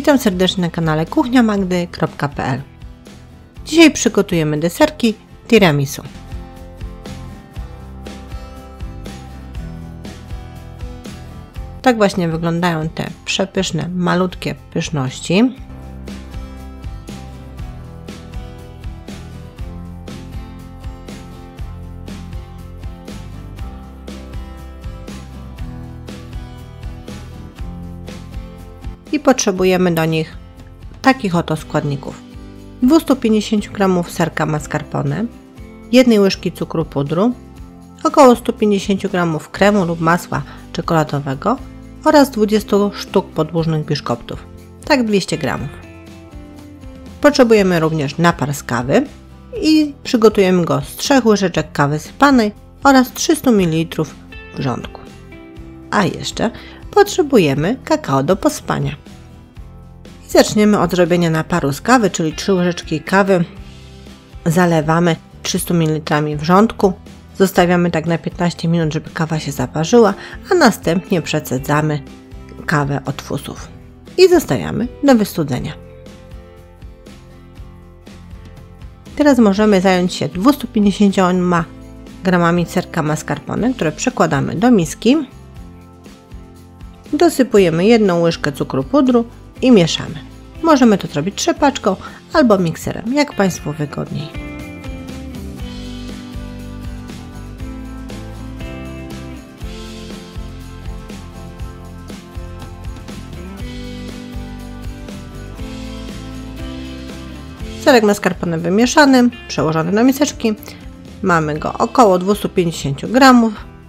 Witam serdecznie na kanale kuchniamagdy.pl. Dzisiaj przygotujemy deserki tiramisu. Tak właśnie wyglądają te przepyszne, malutkie pyszności. I potrzebujemy do nich takich oto składników: 250 g serka mascarpone, 1 łyżki cukru pudru, około 150 g kremu lub masła czekoladowego oraz 20 sztuk podłużnych biszkoptów, tak 200 g. Potrzebujemy również napar z kawy i przygotujemy go z 3 łyżeczek kawy sypanej oraz 300 ml wrzątku. A jeszcze potrzebujemy kakao do posypania. I zaczniemy od zrobienia naparu z kawy, czyli 3 łyżeczki kawy zalewamy 300 ml wrzątku. Zostawiamy tak na 15 minut, żeby kawa się zaparzyła, a następnie przecedzamy kawę od fusów i zostawiamy do wystudzenia. Teraz możemy zająć się 250 g serka mascarpone, które przekładamy do miski. Dosypujemy 1 łyżkę cukru pudru i mieszamy. Możemy to zrobić trzepaczką albo mikserem, jak Państwu wygodniej. Serek mascarpone wymieszany, przełożony do miseczki. Mamy go około 250 g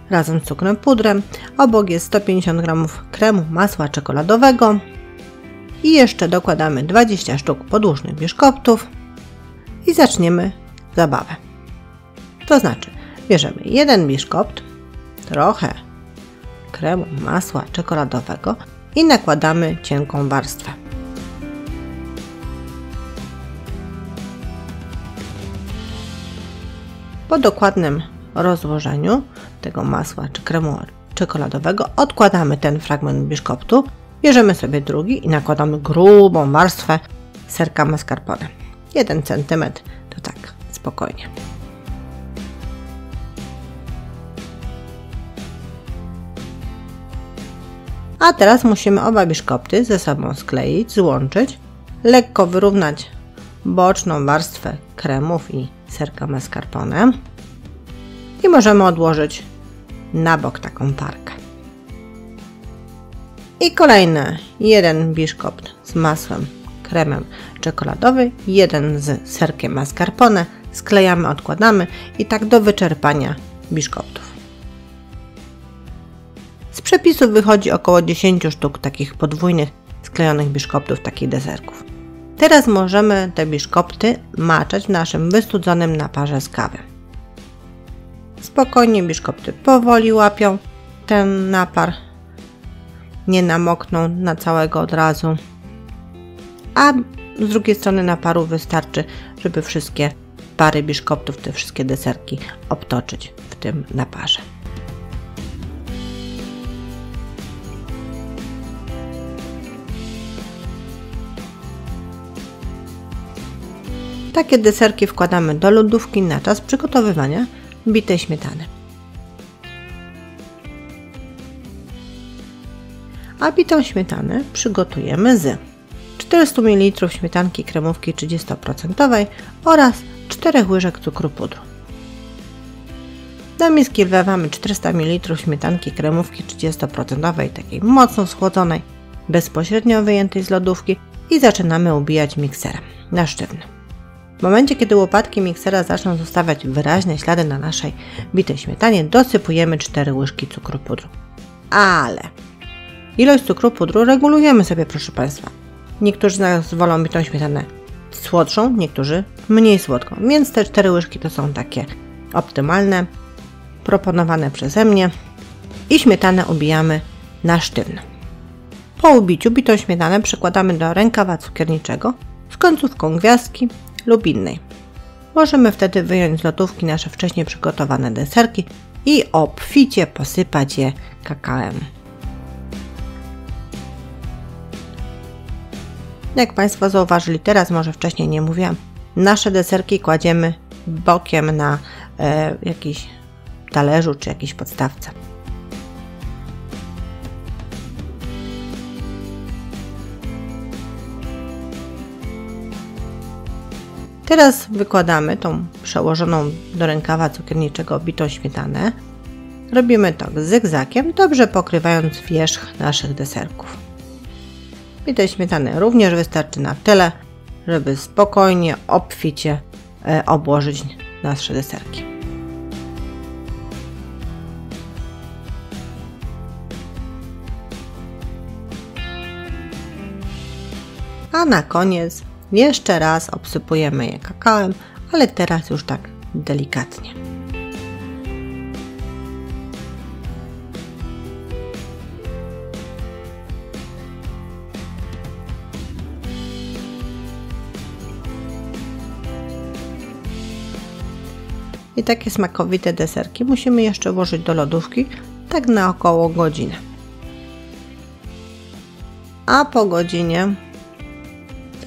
razem z cukrem pudrem. Obok jest 150 g kremu masła czekoladowego. I jeszcze dokładamy 20 sztuk podłużnych biszkoptów i zaczniemy zabawę. To znaczy, bierzemy 1 biszkopt, trochę kremu masła czekoladowego i nakładamy cienką warstwę. Po dokładnym rozłożeniu tego masła czy kremu czekoladowego odkładamy ten fragment biszkoptu, bierzemy sobie drugi i nakładamy grubą warstwę serka mascarpone. 1 cm to tak spokojnie. A teraz musimy oba biszkopty ze sobą skleić, złączyć, lekko wyrównać boczną warstwę kremów i serka mascarpone i możemy odłożyć na bok taką parkę. I kolejny 1 biszkopt z masłem, kremem czekoladowym, 1 z serkiem mascarpone, sklejamy, odkładamy i tak do wyczerpania biszkoptów. Z przepisu wychodzi około 10 sztuk takich podwójnych sklejonych biszkoptów, takich deserków. Teraz możemy te biszkopty maczać w naszym wystudzonym naparze z kawy. Spokojnie biszkopty powoli łapią ten napar, nie namokną na całego od razu, a z drugiej strony naparu wystarczy, żeby wszystkie pary biszkoptów, te wszystkie deserki obtoczyć w tym naparze. Takie deserki wkładamy do lodówki na czas przygotowywania bitej śmietany. A bitą śmietanę przygotujemy z 400 ml śmietanki kremówki 30% oraz 4 łyżek cukru pudru. Do miski wlewamy 400 ml śmietanki kremówki 30%, takiej mocno schłodzonej, bezpośrednio wyjętej z lodówki i zaczynamy ubijać mikserem na sztywno. W momencie, kiedy łopatki miksera zaczną zostawiać wyraźne ślady na naszej bitej śmietanie, dosypujemy 4 łyżki cukru pudru. Ale ilość cukru pudru regulujemy sobie, proszę Państwa. Niektórzy z nas wolą bitą śmietanę słodszą, niektórzy mniej słodką, więc te 4 łyżki to są takie optymalne, proponowane przeze mnie i śmietanę ubijamy na sztywno. Po ubiciu bitą śmietanę przekładamy do rękawa cukierniczego z końcówką gwiazdki lub innej. Możemy wtedy wyjąć z lodówki nasze wcześniej przygotowane deserki i obficie posypać je kakałem. Jak Państwo zauważyli, teraz może wcześniej nie mówiłam, nasze deserki kładziemy bokiem na jakiś talerzu czy jakiejś podstawce. Teraz wykładamy tą przełożoną do rękawa cukierniczego bitą śmietanę. Robimy to zygzakiem, dobrze pokrywając wierzch naszych deserków. Bitej śmietany również wystarczy na tyle, żeby spokojnie, obficie obłożyć nasze deserki. A na koniec jeszcze raz obsypujemy je kakałem, ale teraz już tak delikatnie. I takie smakowite deserki musimy jeszcze włożyć do lodówki, tak na około godzinę. A po godzinie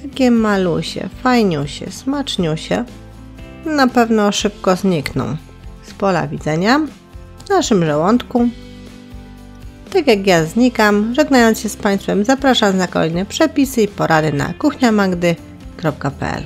takie malusie, fajniusie, smaczniusie na pewno szybko znikną z pola widzenia w naszym żołądku. Tak jak ja znikam, żegnając się z Państwem, zapraszam na kolejne przepisy i porady na kuchniamagdy.pl.